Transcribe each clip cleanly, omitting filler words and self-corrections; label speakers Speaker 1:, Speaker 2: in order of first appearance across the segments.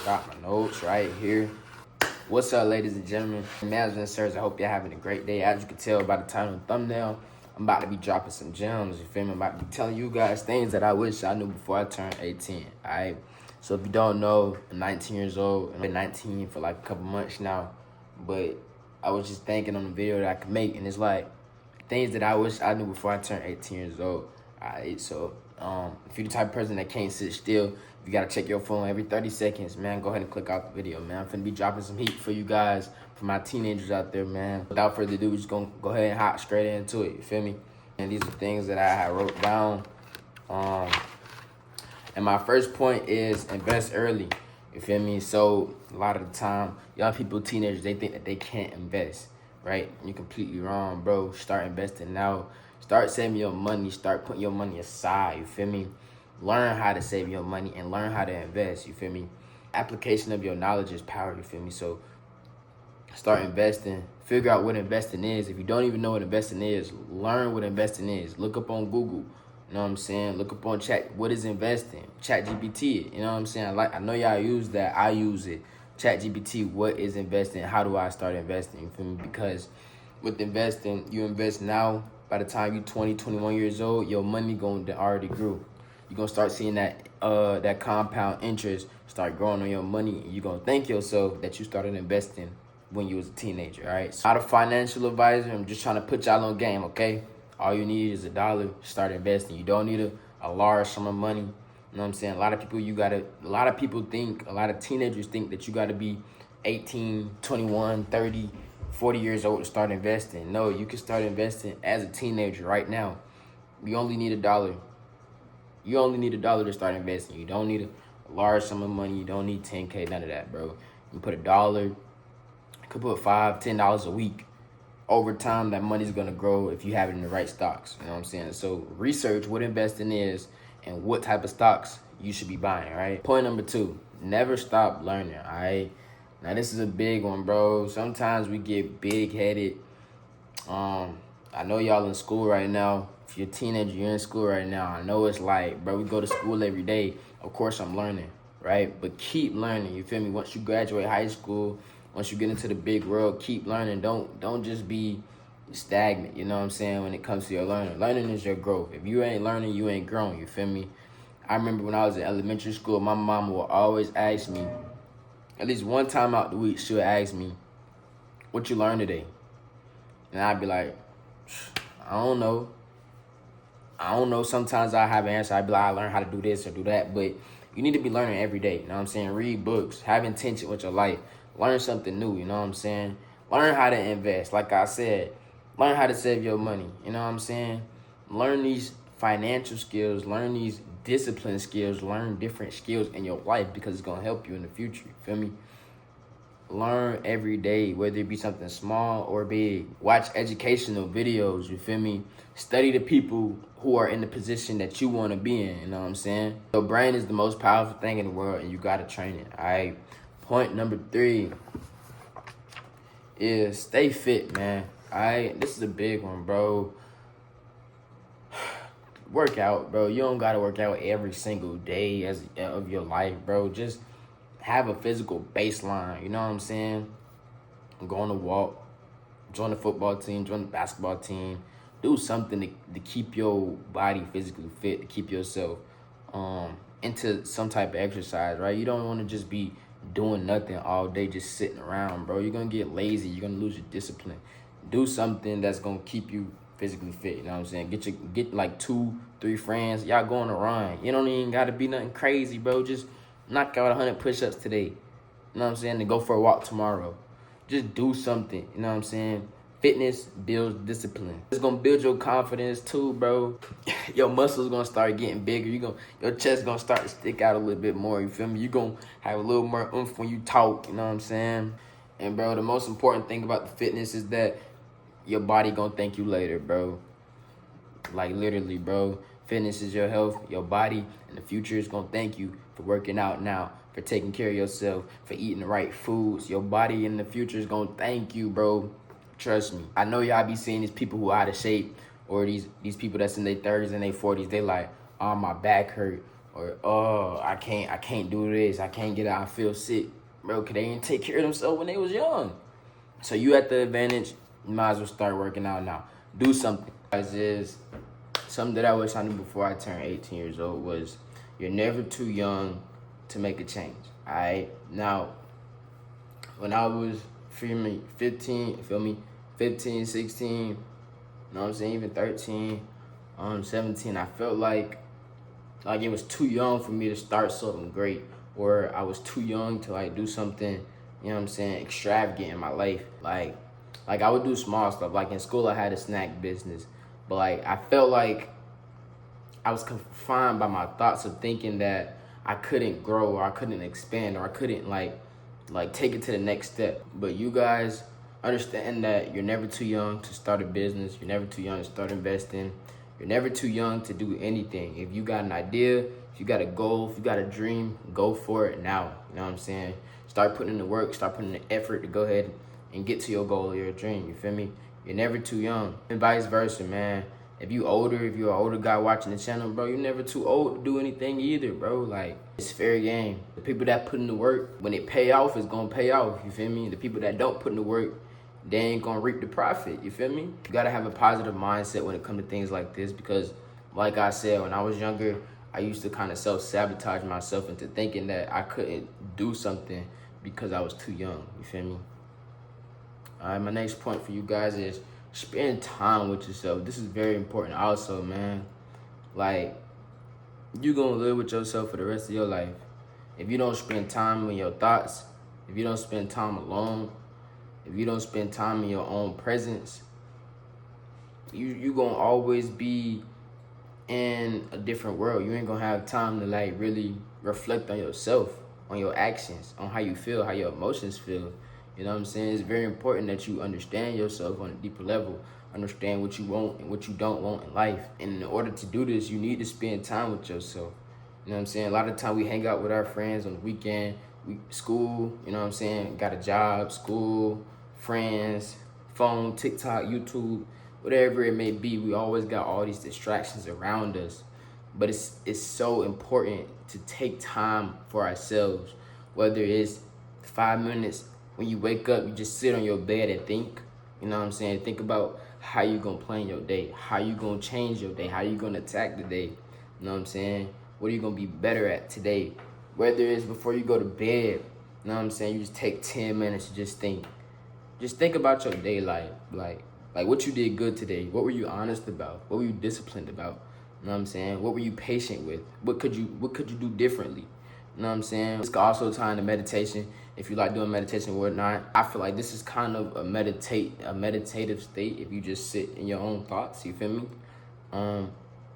Speaker 1: Got my notes right here. What's up, ladies and gentlemen? Masters and sirs, I hope you're having a great day. As you can tell by the title and thumbnail, I'm about to be dropping some gems, you feel me? I'm about to be telling you guys things that I wish I knew before I turned 18, all right? So if you don't know, I'm 19 years old. I've been 19 for like a couple months now, but I was just thinking on the video that I could make, and it's like things that I wish I knew before I turned 18 years old. All right, so if you're the type of person that can't sit still, you gotta check your phone every 30 seconds, man, go ahead and click out the video, man. I'm finna be dropping some heat for you guys, for my teenagers out there, man. Without further ado, we're just gonna go ahead and hop straight into it, you feel me? And these are things that I wrote down. And my first point is invest early, you feel me? So a lot of the time, young people, teenagers, they think that they can't invest, right? You're completely wrong, bro. Start investing now. Start saving your money. Start putting your money aside, you feel me? Learn how to save your money and learn how to invest, you feel me? Application of your knowledge is power, you feel me? So start investing. Figure out what investing is. If you don't even know what investing is, learn what investing is. Look up on Google. You know what I'm saying? Look up on chat. What is investing? ChatGPT. You know what I'm saying? I know y'all use that. I use it. ChatGPT. What is investing? How do I start investing? You feel me? Because with investing, you invest now. By the time you're 20, 21 years old, your money going to already grew. You're going to start seeing that compound interest start growing on your money. And you're going to thank yourself that you started investing when you was a teenager, all right? So, not a financial advisor. I'm just trying to put y'all on game, okay? All you need is $1. Start investing. You don't need a large sum of money. You know what I'm saying? A lot of people think, a lot of teenagers think that you got to be 18, 21, 30, 40 years old to start investing. No, you can start investing as a teenager right now. You only need $1. You only need $1 to start investing. You don't need a large sum of money. You don't need 10K, none of that, bro. You put $1, you could put $5, $10 a week. Over time, that money's gonna grow if you have it in the right stocks. You know what I'm saying? So research what investing is and what type of stocks you should be buying, right? Point number 2, never stop learning, all right? Now, this is a big one, bro. Sometimes we get big-headed. I know y'all in school right now. If you're a teenager, you're in school right now. I know it's like, bro, we go to school every day. Of course, I'm learning, right? But keep learning, you feel me? Once you graduate high school, once you get into the big world, keep learning. Don't just be stagnant, you know what I'm saying, when it comes to your learning. Learning is your growth. If you ain't learning, you ain't growing, you feel me? I remember when I was in elementary school, my mom would always ask me, at least one time out the week, she would ask me, what you learned today? And I'd be like, I don't know. Sometimes I have an answer. I'd be like, I learned how to do this or do that. But you need to be learning every day. You know what I'm saying? Read books. Have intention with your life. Learn something new. You know what I'm saying? Learn how to invest. Like I said, learn how to save your money. You know what I'm saying? Learn these financial skills. Learn these discipline skills. Learn different skills in your life because it's going to help you in the future. You feel me? Learn every day, whether it be something small or big. Watch educational videos, you feel me? Study the people who are in the position that you want to be in, you know what I'm saying? Your brain is the most powerful thing in the world, and you got to train it, all right? Point number 3 is stay fit, man, all right? This is a big one, bro. Work out, bro. You don't got to work out every single day of your life, bro. Just have a physical baseline, you know what I'm saying? Go on a walk, join the football team, join the basketball team. Do something to keep your body physically fit, to keep yourself into some type of exercise, right? You don't want to just be doing nothing all day, just sitting around, bro. You're going to get lazy. You're going to lose your discipline. Do something that's going to keep you physically fit, you know what I'm saying? Get like 2-3 friends. Y'all go on a run. You don't even got to be nothing crazy, bro. Just knock out 100 push-ups today. You know what I'm saying? And go for a walk tomorrow. Just do something. You know what I'm saying? Fitness builds discipline. It's gonna build your confidence too, bro. Your muscles gonna start getting bigger. Your chest gonna start to stick out a little bit more. You feel me? You gonna have a little more oomph when you talk. You know what I'm saying? And bro, the most important thing about the fitness is that your body gonna thank you later, bro. Like literally, bro. Fitness is your health. Your body in the future is gonna thank you for working out now, for taking care of yourself, for eating the right foods. Your body in the future is gonna thank you, bro. Trust me. I know y'all be seeing these people who are out of shape, or these people that's in their 30s and their 40s. They like, oh, my back hurt, or oh, I can't do this, I can't get out, I feel sick, bro, cause they didn't take care of themselves when they was young. So you at the advantage, you might as well start working out now. Do something. Guys, is something that I wish I knew before I turned 18 years old was you're never too young to make a change. All right. Now, when I was 15, 16, you know what I'm saying, even 13, 17, I felt like it was too young for me to start something great, or I was too young to like do something, you know what I'm saying, extravagant in my life. Like I would do small stuff. Like in school I had a snack business, but like I felt like I was confined by my thoughts of thinking that I couldn't grow or I couldn't expand or I couldn't like take it to the next step. But you guys understand that you're never too young to start a business. You're never too young to start investing. You're never too young to do anything. If you got an idea, if you got a goal, if you got a dream, go for it now. You know what I'm saying? Start putting in the work, start putting in the effort to go ahead and get to your goal or your dream. You feel me? You're never too young. And vice versa, man. If you're an older guy watching the channel, bro, you're never too old to do anything either, bro. Like, it's fair game. The people that put in the work, when it pay off, it's gonna pay off, you feel me? The people that don't put in the work, they ain't gonna reap the profit, you feel me? You gotta have a positive mindset when it comes to things like this because, like I said, when I was younger, I used to kind of self-sabotage myself into thinking that I couldn't do something because I was too young, you feel me? All right, my next point for you guys is spend time with yourself. This is very important also, man. Like, you gonna live with yourself for the rest of your life. If you don't spend time with your thoughts, if you don't spend time alone, if you don't spend time in your own presence, you gonna always be in a different world. You ain't gonna have time to like really reflect on yourself, on your actions, on how you feel, how your emotions feel. You know what I'm saying? It's very important that you understand yourself on a deeper level, understand what you want and what you don't want in life. And in order to do this, you need to spend time with yourself. You know what I'm saying? A lot of the time we hang out with our friends on the weekend, school, you know what I'm saying? Got a job, school, friends, phone, TikTok, YouTube, whatever it may be. We always got all these distractions around us. But it's so important to take time for ourselves, whether it's 5 minutes. When you wake up, you just sit on your bed and think, you know what I'm saying? Think about how you gonna plan your day, how you gonna change your day, how you gonna attack the day, you know what I'm saying? What are you gonna be better at today? Whether it's before you go to bed, you know what I'm saying? You just take 10 minutes to just think. Just think about your day life, like what you did good today. What were you honest about? What were you disciplined about? You know what I'm saying? What were you patient with? What could you do differently? You know what I'm saying? This could also tie into meditation. If you like doing meditation or whatnot, I feel like this is kind of a meditative state if you just sit in your own thoughts, you feel me?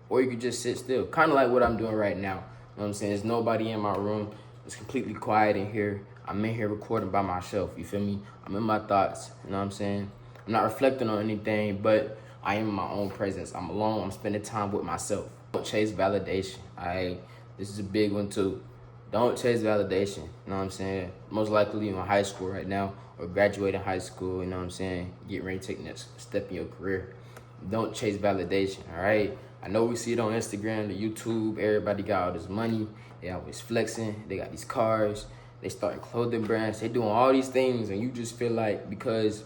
Speaker 1: Or you could just sit still, kind of like what I'm doing right now. You know what I'm saying? There's nobody in my room. It's completely quiet in here. I'm in here recording by myself, you feel me? I'm in my thoughts, you know what I'm saying? I'm not reflecting on anything, but I am in my own presence. I'm alone, I'm spending time with myself. Don't chase validation, all right? This is a big one too. Don't chase validation, you know what I'm saying? Most likely you're in high school right now or graduating high school, you know what I'm saying? Get ready to take the next step in your career. Don't chase validation, all right? I know we see it on Instagram, the YouTube, everybody got all this money. They always flexing, they got these cars, they starting clothing brands, they doing all these things, and you just feel like because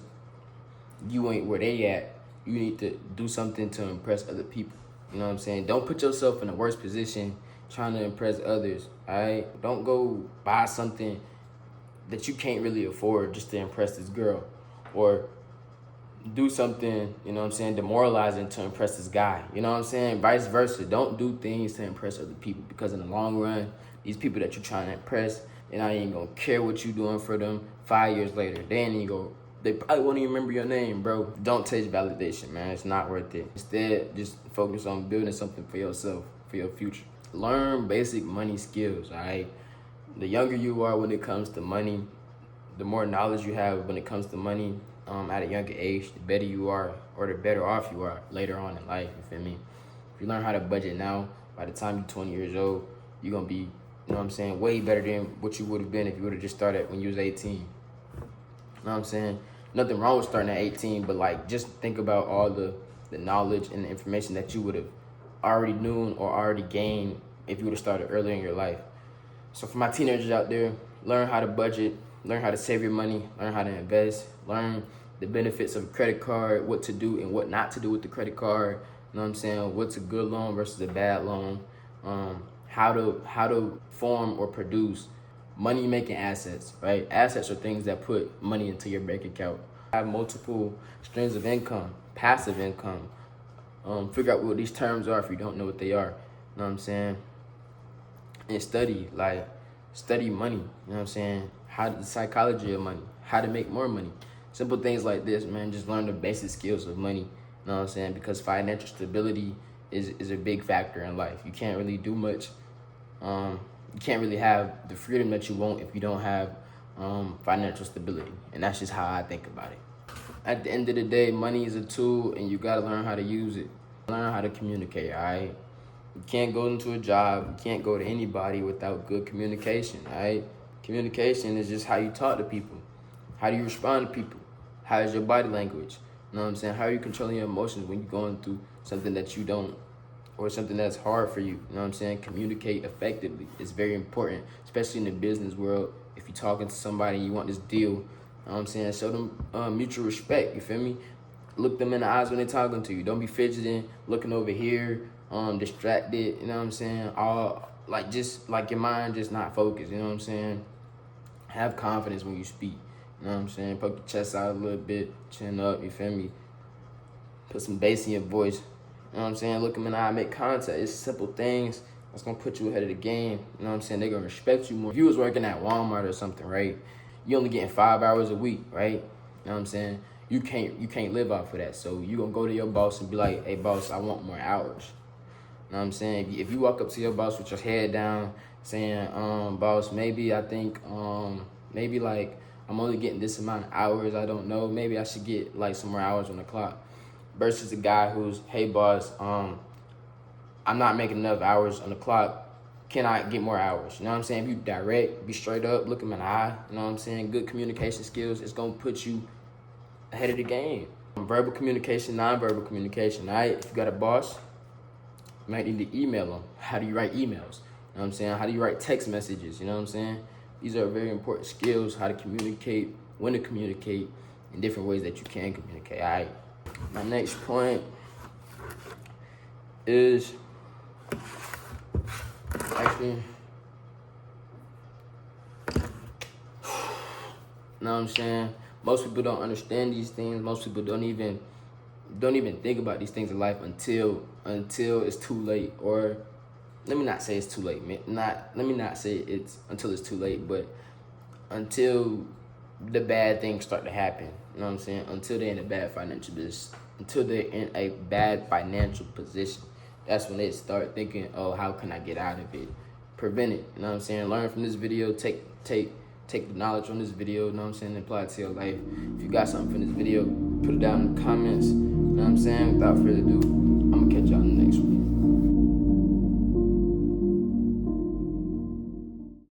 Speaker 1: you ain't where they at, you need to do something to impress other people. You know what I'm saying? Don't put yourself in the worst position trying to impress others, all right? Don't go buy something that you can't really afford just to impress this girl, or do something, you know what I'm saying, demoralizing to impress this guy. You know what I'm saying? Vice versa. Don't do things to impress other people, because in the long run, these people that you're trying to impress, they're not even gonna care what you're doing for them 5 years later. They probably won't even remember your name, bro. Don't chase validation, man. It's not worth it. Instead, just focus on building something for yourself, for your future. Learn basic money skills, all right? The younger you are when it comes to money, the more knowledge you have when it comes to money at a younger age, the better you are, or the better off you are later on in life, you feel me? If you learn how to budget now, by the time you're 20 years old, you're going to be, you know what I'm saying, way better than what you would have been if you would have just started when you was 18. You know what I'm saying? Nothing wrong with starting at 18, but like just think about all the knowledge and the information that you would have already known or already gained if you would have started earlier in your life. So for my teenagers out there, learn how to budget, learn how to save your money, learn how to invest, learn the benefits of a credit card, what to do and what not to do with the credit card. You know what I'm saying? What's a good loan versus a bad loan. How to form or produce money making assets, right? Assets are things that put money into your bank account. Have multiple streams of income, passive income. Figure out what these terms are if you don't know what they are. You know what I'm saying? And study money. You know what I'm saying? How the psychology of money, how to make more money. Simple things like this, man. Just learn the basic skills of money. You know what I'm saying? Because financial stability is a big factor in life. You can't really do much. You can't really have the freedom that you want if you don't have financial stability. And that's just how I think about it. At the end of the day, money is a tool and you gotta learn how to use it. Learn how to communicate, all right? You can't go into a job, you can't go to anybody without good communication, all right? Communication is just how you talk to people. How do you respond to people? How is your body language? You know what I'm saying? How are you controlling your emotions when you're going through something that you don't, or something that's hard for you? You know what I'm saying? Communicate effectively. It's very important, especially in the business world. If you're talking to somebody and you want this deal, you know what I'm saying? Show them mutual respect, you feel me? Look them in the eyes when they're talking to you. Don't be fidgeting, looking over here, distracted, you know what I'm saying? All just like your mind just not focused, you know what I'm saying? Have confidence when you speak, you know what I'm saying? Poke your chest out a little bit, chin up, you feel me? Put some bass in your voice, you know what I'm saying? Look them in the eye, make contact. It's simple things that's gonna put you ahead of the game, you know what I'm saying? They're gonna respect you more. If you was working at Walmart or something, right? You only getting 5 hours a week, right? You know what I'm saying? You can't live off of that. So you gonna go to your boss and be like, hey boss, I want more hours. You know what I'm saying? If you walk up to your boss with your head down saying, boss, maybe I think, maybe like I'm only getting this amount of hours, I don't know. Maybe I should get like some more hours on the clock. Versus a guy who's, hey boss, I'm not making enough hours on the clock. Can I get more hours? You know what I'm saying? If you direct, be straight up, look him in the eye, you know what I'm saying? Good communication skills, it's gonna put you ahead of the game. Verbal communication, non-verbal communication, all right? If you got a boss, you might need to email them. How do you write emails? You know what I'm saying? How do you write text messages? You know what I'm saying? These are very important skills, how to communicate, when to communicate, in different ways that you can communicate, all right? My next point is, actually, you know what I'm saying? Most people don't understand these things. Most people don't even think about these things in life until it's too late. Or let me not say it's too late. Let me not say it's until it's too late, but until the bad things start to happen. You know what I'm saying? Until they're in a bad financial position. Until they're in a bad financial position. That's when they start thinking, oh, how can I get out of it? Prevent it. You know what I'm saying? Learn from this video. Take the knowledge from this video, you know what I'm saying, and apply it to your life. If you got something from this video, put it down in the comments. You know what I'm saying? Without further ado, I'm gonna catch y'all in the next one.